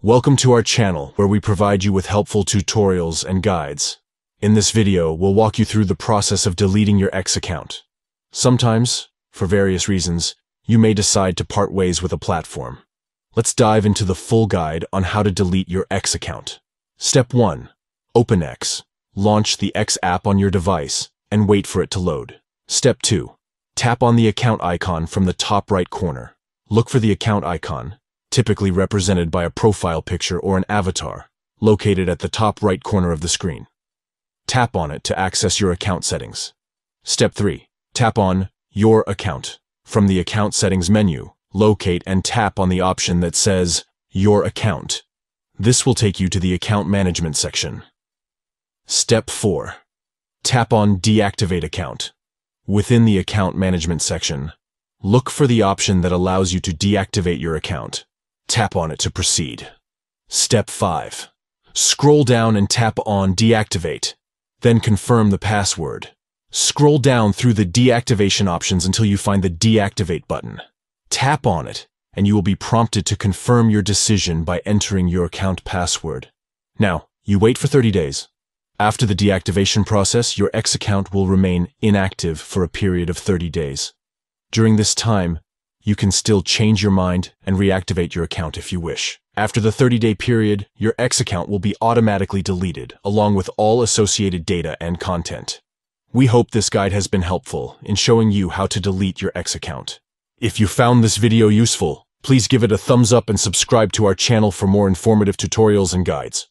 Welcome to our channel where we provide you with helpful tutorials and guides. In this video, we'll walk you through the process of deleting your X account. Sometimes, for various reasons, you may decide to part ways with a platform. Let's dive into the full guide on how to delete your X account. Step 1. Open X. Launch the X app on your device and wait for it to load. Step 2. Tap on the account icon from the top right corner. Look for the account icon, typically represented by a profile picture or an avatar, located at the top right corner of the screen. Tap on it to access your account settings. Step 3. Tap on Your Account. From the Account Settings menu, locate and tap on the option that says Your Account. This will take you to the Account Management section. Step 4. Tap on Deactivate Account. Within the Account Management section, look for the option that allows you to deactivate your account. Tap on it to proceed. Step 5. Scroll down and tap on Deactivate. Then confirm the password. Scroll down through the deactivation options until you find the Deactivate button. Tap on it, and you will be prompted to confirm your decision by entering your account password. Now, you wait for 30 days. After the deactivation process, your X account will remain inactive for a period of 30 days. During this time, you can still change your mind and reactivate your account if you wish. After the 30-day period, your X account will be automatically deleted, along with all associated data and content. We hope this guide has been helpful in showing you how to delete your X account. If you found this video useful, please give it a thumbs up and subscribe to our channel for more informative tutorials and guides.